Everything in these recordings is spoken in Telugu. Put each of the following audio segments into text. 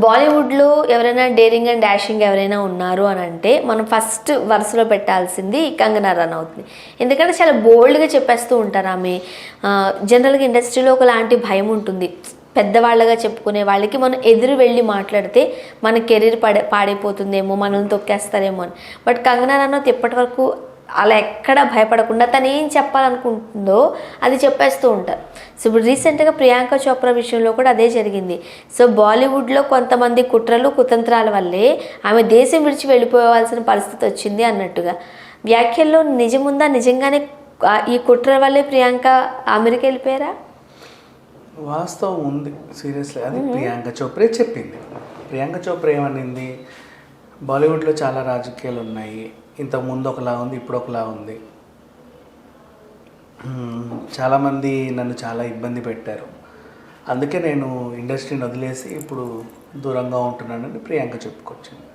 బాలీవుడ్లో ఎవరైనా డేరింగ్ అండ్ డాషింగ్ ఎవరైనా ఉన్నారు అని అంటే మనం ఫస్ట్ వరుసలో పెట్టాల్సింది కంగనా రనౌత్. ఎందుకంటే చాలా బోల్డ్గా చెప్పేస్తూ ఉంటారు ఆమె. జనరల్గా ఇండస్ట్రీలో ఒకలాంటి భయం ఉంటుంది, పెద్దవాళ్ళగా చెప్పుకునే వాళ్ళకి మనం ఎదురు వెళ్ళి మాట్లాడితే మన కెరీర్ పాడైపోతుందేమో, మనల్ని తొక్కేస్తారేమో అని. బట్ కంగనా రనౌత్ ఇప్పటి వరకు అలా ఎక్కడ భయపడకుండా తను ఏం చెప్పాలనుకుంటుందో అది చెప్పేస్తూ ఉంటారు. సో ఇప్పుడు రీసెంట్గా ప్రియాంక చోప్రా విషయంలో కూడా అదే జరిగింది. సో బాలీవుడ్లో కొంతమంది కుట్రలు కుతంత్రాల వల్లే ఆమె దేశం విడిచి వెళ్ళిపోవాల్సిన పరిస్థితి వచ్చింది అన్నట్టుగా వ్యాఖ్యల్లో నిజముందా? నిజంగానే ఈ కుట్ర వల్లే ప్రియాంక అమెరికా వెళ్ళిపోయారా? వాస్తవం ఉంది, సీరియస్లీ. అది ప్రియాంక చోప్రే చెప్పింది. ప్రియాంక చోప్రా ఏమనింది, బాలీవుడ్లో చాలా రాజకీయాలు ఉన్నాయి, ఇంతకుముందు ఒకలా ఉంది, ఇప్పుడు ఒకలా ఉంది, చాలామంది నన్ను చాలా ఇబ్బంది పెట్టారు, అందుకే నేను ఇండస్ట్రీని వదిలేసి ఇప్పుడు దూరంగా ఉంటున్నానని ప్రియాంక చెప్పుకొచ్చింది.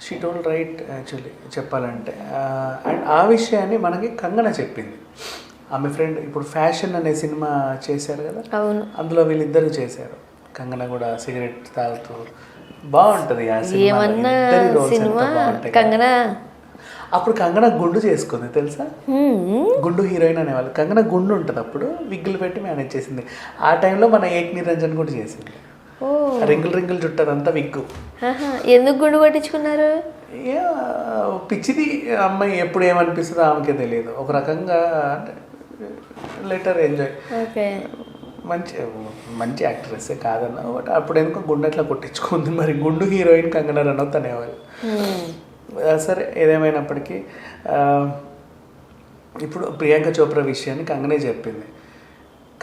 షీ టోల్డ్ రైట్ యాక్చువల్లీ చెప్పాలంటే. అండ్ ఆ విషయాన్ని మనకి కంగన చెప్పింది. ఆమె ఫ్రెండ్ ఇప్పుడు ఫ్యాషన్ అనే సినిమా చేశారు కదా, అందులో వీళ్ళిద్దరూ చేశారు. కంగన కూడా సిగరెట్ తాగుతూ బాగుంటుంది ఆ సినిమా. కంగన అప్పుడు కంగన గుండు చేసుకుంది తెలుసా, గుండు హీరోయిన్ అనేవాళ్ళు. కంగన గుండు ఉంటుంది, అప్పుడు విగ్గులు పెట్టి మేనేజ్ చేసింది. ఆ టైంలో మన ఏక్ నిరంజన్ కూడా చేసింది. రింగుల్ రింగుల్ చుట్టారంతా విగ్గు. ఎందుకు గుండు పట్టించుకున్నారు? పిచ్చిది అమ్మాయి, ఎప్పుడు ఏమనిపిస్తుందో ఆమెకే తెలియదు. ఒక రకంగా అంటే లెటర్ ఎంజాయ్, మంచి మంచి యాక్ట్రెస్సే కాదన్న, బట్ అప్పుడు ఎందుకో గుండె అట్లా కొట్టించుకుంది. మరి గుండు హీరోయిన్ కంగనా రనౌత్ అనేవాళ్ళు. సరే ఏదేమైనప్పటికీ ఇప్పుడు ప్రియాంక చోప్రా విషయాన్ని కంగనే చెప్పింది.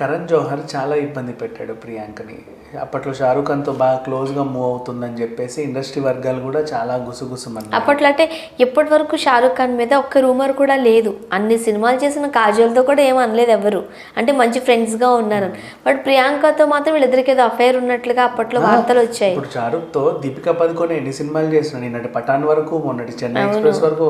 కరణ్ జోహర్ చాలా ఇబ్బంది పెట్టాడు ప్రియాంకని. అప్పట్లో షారూఖ్ ఖాన్తో బాగా క్లోజ్గా మూవ్ అవుతుందని చెప్పేసి ఇండస్ట్రీ వర్గాలు కూడా చాలా గుసగుసమన్నారు. అప్పట్లో అంటే ఎప్పటి వరకు షారూఖ్ ఖాన్ మీద ఒక్క రూమర్ కూడా లేదు. అన్ని సినిమాలు చేసిన కాజోల్తో కూడా ఏం అనలేదు ఎవరు, అంటే మంచి ఫ్రెండ్స్గా ఉన్నారు. బట్ ప్రియాంకతో మాత్రం వీళ్ళిద్దరికి ఏదో అఫైర్ ఉన్నట్లుగా అప్పట్లో వార్తలు వచ్చాయి. ఇప్పుడు షారూఖ్తో దీపికా పదుకొనే ఎన్ని సినిమాలు చేసినా, నిన్నటి పఠాన్ వరకు మొన్నటి చెన్నై ఎక్స్ప్రెస్ వరకు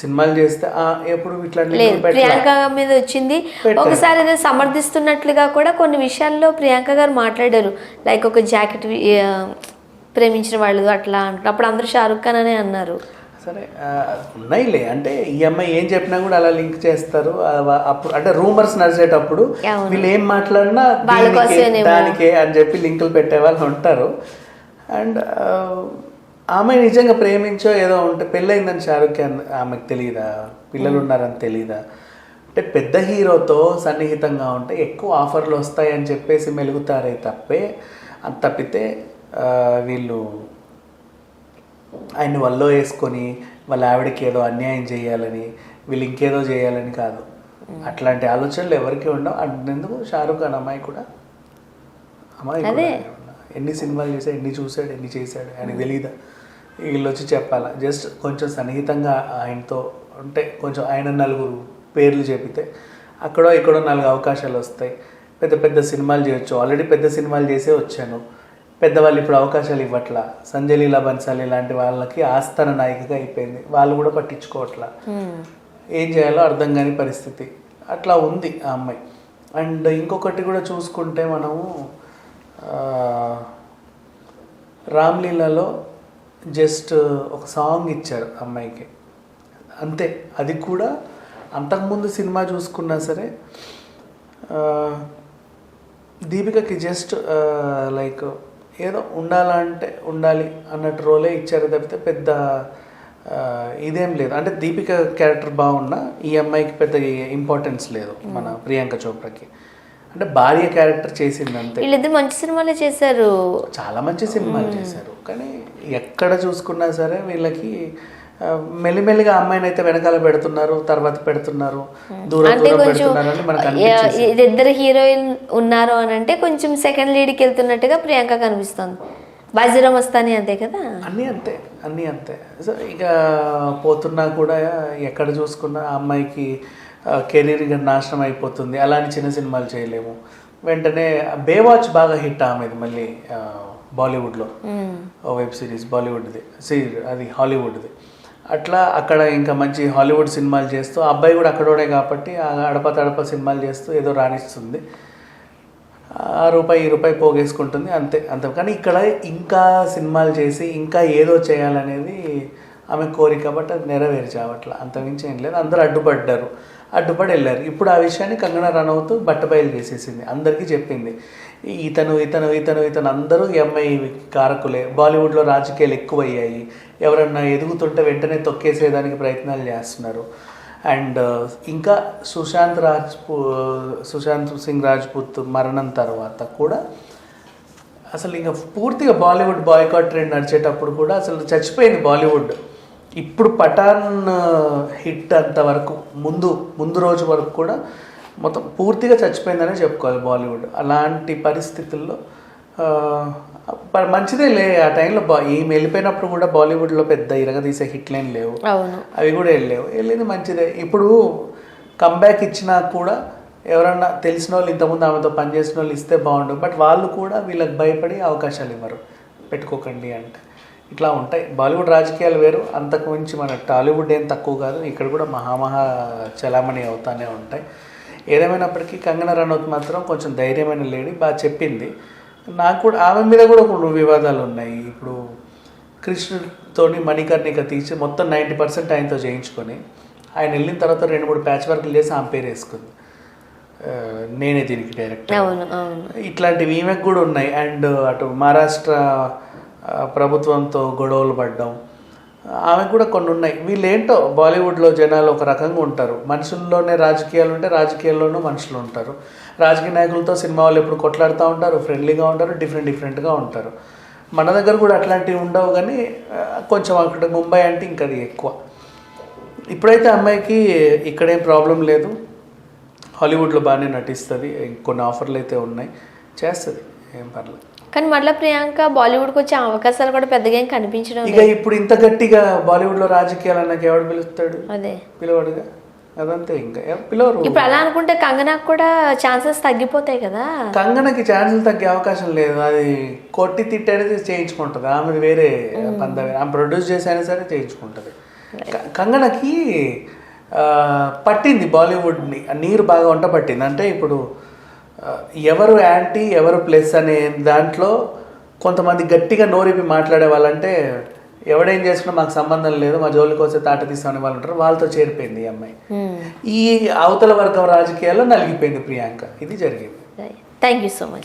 సినిమాలు చేస్తే ఎప్పుడు ఇట్లా లేదు. ప్రియాంక మీద వచ్చింది ఒకసారి ఏదో సమర్థిస్తున్నట్లుగా కూడా కొన్ని విషయాల్లో ప్రియాంక గారు మాట్లాడారు. లైక్ ఒక జాకెట్ ప్రేమించిన వాళ్ళు అట్లా అంటారు. అప్పుడు అందరూ షారూఖ్ ఖాన్ అనే అన్నారు. సరే ఉన్నాయిలే, అంటే ఈ అమ్మాయి ఏం చెప్పినా కూడా అలా లింక్ చేస్తారు. అప్పుడు అంటే రూమర్స్ నడిచేటప్పుడు వీళ్ళు ఏం మాట్లాడినా దానికే అని చెప్పి లింకులు పెట్టే వాళ్ళు ఉంటారు. అండ్ ఆమె నిజంగా ప్రేమించో ఏదో ఉంటే పెళ్ళయిందని షారూఖ్ ఖాన్ ఆమెకు తెలియదా, పిల్లలు ఉన్నారని తెలీదా? అంటే పెద్ద హీరోతో సన్నిహితంగా ఉంటే ఎక్కువ ఆఫర్లు వస్తాయని చెప్పేసి మెలుగుతారే తప్పితే వీళ్ళు ఆయన్ని వల్లో వేసుకొని వాళ్ళ ఆవిడకి ఏదో అన్యాయం చేయాలని, వీళ్ళు ఇంకేదో చేయాలని కాదు. అట్లాంటి ఆలోచనలు ఎవరికి ఉండవు. అందుకు షారూఖ్ ఖాన్ అమ్మాయి కూడా ఎన్ని సినిమాలు చేశాడు, ఎన్ని చూశాడు, ఎన్ని చేశాడు ఆయనకు తెలీదా? వీళ్ళు వచ్చి చెప్పాలా? జస్ట్ కొంచెం సన్నిహితంగా ఆయనతో ఉంటే, కొంచెం ఆయన నలుగురు పేర్లు చెబితే అక్కడో ఇక్కడో 4 అవకాశాలు వస్తాయి. పెద్ద పెద్ద సినిమాలు చేయొచ్చు. ఆల్రెడీ పెద్ద సినిమాలు చేసే వచ్చాను. పెద్దవాళ్ళు ఇప్పుడు అవకాశాలు ఇవ్వట్లా. సంజయ్ లీలా బన్సాలి లాంటి వాళ్ళకి ఆస్థాన నాయికగా అయిపోయింది, వాళ్ళు కూడా పట్టించుకోవట్లా. ఏం చేయాలో అర్థం కాని పరిస్థితి అట్లా ఉంది ఆ అమ్మాయి. అండ్ ఇంకొకటి కూడా చూసుకుంటే మనము రామ్లీలాలో జస్ట్ ఒక సాంగ్ ఇచ్చారు అమ్మాయికి అంతే. అది కూడా అంతకుముందు సినిమా చూసుకున్నా సరే దీపికకి జస్ట్ లైక్ ఏదో ఉండాలంటే ఉండాలి అన్నట్టు రోలే ఇచ్చారు తప్పితే పెద్ద ఇదేం లేదు. అంటే దీపిక క్యారెక్టర్ బాగున్నా ఈ అమ్మాయికి పెద్ద ఇంపార్టెన్స్ లేదు మన ప్రియాంక చోప్రాకి. అంటే భార్య క్యారెక్టర్ చేసింది అంతే. వీళ్ళిద్దరు మంచి సినిమాలే చేశారు, చాలా మంచి సినిమాలు చేశారు. కానీ ఎక్కడ చూసుకున్నా సరే వీళ్ళకి మెల్లిమెల్లిగా అమ్మాయిని అయితే వెనకాల పెడుతున్నారు, తర్వాత పెడుతున్నారు, దూరం పెడుతున్నారు అని మనకు అనిపిస్తుంది. ఇద్దరు హీరోయిన్ ఉన్నారు అని అంటే కొంచెం సెకండ్ లీడ్కి వెళ్తున్నట్టుగా ప్రియాంక కనిపిస్తుంది. బాజీరా మస్తాని అంతే కదా, అన్నీ అంతే. సో ఇక పోతున్నా కూడా ఎక్కడ చూసుకున్నా ఆ అమ్మాయికి కెరీర్ నాశనం అయిపోతుంది. అలాంటి చిన్న సినిమాలు చేయలేము. వెంటనే బేవాచ్ బాగా హిట్ ఆమెది మళ్ళీ బాలీవుడ్లో వెబ్ సిరీస్, బాలీవుడ్ది అది హాలీవుడ్ది. అట్లా అక్కడ ఇంకా మంచి హాలీవుడ్ సినిమాలు చేస్తూ, అబ్బాయి కూడా అక్కడోడే కాబట్టి అడప తడప సినిమాలు చేస్తూ ఏదో రాణిస్తుంది. ఆ రూపాయి ఈ రూపాయి పోగేసుకుంటుంది అంతే అంతే. కానీ ఇక్కడ ఇంకా సినిమాలు చేసి ఇంకా ఏదో చేయాలనేది ఆమె కోరిక, బట్ అది నెరవేర్చావట్ల, అంతమించి ఏం లేదు. అందరూ అడ్డుపడి వెళ్ళారు. ఇప్పుడు ఆ విషయాన్ని కంగనా రనౌత్ బట్టబయలు చేసేసింది, అందరికీ చెప్పింది. ఇతను అందరూ ఈ అమ్మాయి కారకులే, బాలీవుడ్లో రాజకీయాలు ఎక్కువయ్యాయి, ఎవరన్నా ఎదుగుతుంటే వెంటనే తొక్కేసేదానికి ప్రయత్నాలు చేస్తున్నారు. అండ్ ఇంకా సుశాంత్ సింగ్ రాజ్పూత్ మరణం తర్వాత కూడా అసలు ఇంకా పూర్తిగా బాలీవుడ్ బాయ్కాట్ ట్రెండ్ నడిచేటప్పుడు కూడా అసలు చచ్చిపోయింది బాలీవుడ్. ఇప్పుడు పఠాన్ హిట్ అంతవరకు ముందు రోజు వరకు కూడా మొత్తం పూర్తిగా చచ్చిపోయిందనే చెప్పుకోవాలి బాలీవుడ్. అలాంటి పరిస్థితుల్లో మంచిదే లే, ఆ టైంలో ఈమె వెళ్ళిపోయినప్పుడు కూడా బాలీవుడ్లో పెద్ద ఇరగదీసే హిట్లేం లేవు, అవి కూడా వెళ్ళింది మంచిదే. ఇప్పుడు కంబ్యాక్ ఇచ్చినా కూడా ఎవరన్నా తెలిసిన వాళ్ళు ఇంతకుముందు ఆమెతో పనిచేసిన వాళ్ళు ఇస్తే బాగుండు, బట్ వాళ్ళు కూడా వీళ్ళకి భయపడి అవకాశాలు ఇవ్వరు, పెట్టుకోకండి అంటే. ఇట్లా ఉంటాయి బాలీవుడ్ రాజకీయాలు వేరు, అంతకు మించి మన టాలీవుడ్ ఏం తక్కువ కాదు, ఇక్కడ కూడా మహా చలామణి అవుతానే ఉంటాయి. ఏదేమైనప్పటికీ కంగనా రనౌత్ మాత్రం కొంచెం ధైర్యమైన లేడీ, బాగా చెప్పింది. నాకు కూడా ఆమె మీద కూడా కొన్ని వివాదాలు ఉన్నాయి. ఇప్పుడు కృష్ణుడితోని మణికర్ణిక తీసి మొత్తం 90% ఆయనతో చేయించుకొని ఆయన వెళ్ళిన తర్వాత 2-3 ప్యాచ్ వర్క్లు చేసి ఆమె పేరు వేసుకుంది, నేనే దీనికి డైరెక్టర్. ఇట్లాంటివి ఈమెకు కూడా ఉన్నాయి. అండ్ అటు మహారాష్ట్ర ప్రభుత్వంతో గొడవలు పడ్డం, ఆమె కూడా కొన్ని ఉన్నాయి. వీళ్ళేంటో బాలీవుడ్లో జనాలు ఒక రకంగా ఉంటారు, మనుషుల్లోనే రాజకీయాలు ఉంటే రాజకీయాల్లోనూ మనుషులు ఉంటారు. రాజకీయ నాయకులతో సినిమా వాళ్ళు ఎప్పుడు కొట్లాడుతూ ఉంటారు, ఫ్రెండ్లీగా ఉంటారు, డిఫరెంట్గా ఉంటారు. మన దగ్గర కూడా అట్లాంటివి ఉండవు, కానీ కొంచెం అక్కడ ముంబై అంటే ఇంకా అది ఎక్కువ. ఇప్పుడైతే అమ్మాయికి ఇక్కడేం ప్రాబ్లం లేదు, హాలీవుడ్లో బాగానే నటిస్తుంది, కొన్ని ఆఫర్లు అయితే ఉన్నాయి, చేస్తుంది, ఏం పర్లేదు. కానీ మళ్ళీ ప్రియాంక బాలీవుడ్కి వచ్చే అవకాశాలు కూడా పెద్దగా ఏం కనిపించడం. ఇక ఇప్పుడు ఇంత గట్టిగా బాలీవుడ్లో రాజకీయాలు అన్నాక ఎవడు పిలుస్తాడు, అదే పిలవడుగా, అదంతే, ఇంకా పిలవరు. ఇప్పుడు అలా అనుకుంటే కంగనాకు కూడా ఛాన్సెస్ తగ్గిపోతాయి కదా. కంగనకి ఛాన్సులు తగ్గే అవకాశం లేదు, అది కొట్టి తిట్టేది చేయించుకుంటుంది, ఆమె వేరే పంద, ఆమె ప్రొడ్యూస్ చేసైనా సరే చేయించుకుంటుంది. కంగనకి పట్టింది బాలీవుడ్ని, నీరు బాగా వంట పట్టింది. అంటే ఇప్పుడు ఎవరు యాంటీ ఎవరు ప్లస్ అనే దాంట్లో కొంతమంది గట్టిగా నోరిపి మాట్లాడే వాళ్ళంటే ఎవడేం చేసినా మాకు సంబంధం లేదు, మా జోలికి వస్తే తాట తీస్తామని వాళ్ళు ఉంటారు, వాళ్ళతో చేరిపోయింది ఈ అమ్మాయి. ఈ అవతల వర్గం రాజకీయాల్లో నలిగిపోయింది ప్రియాంక, ఇది జరిగింది. Thank you so much.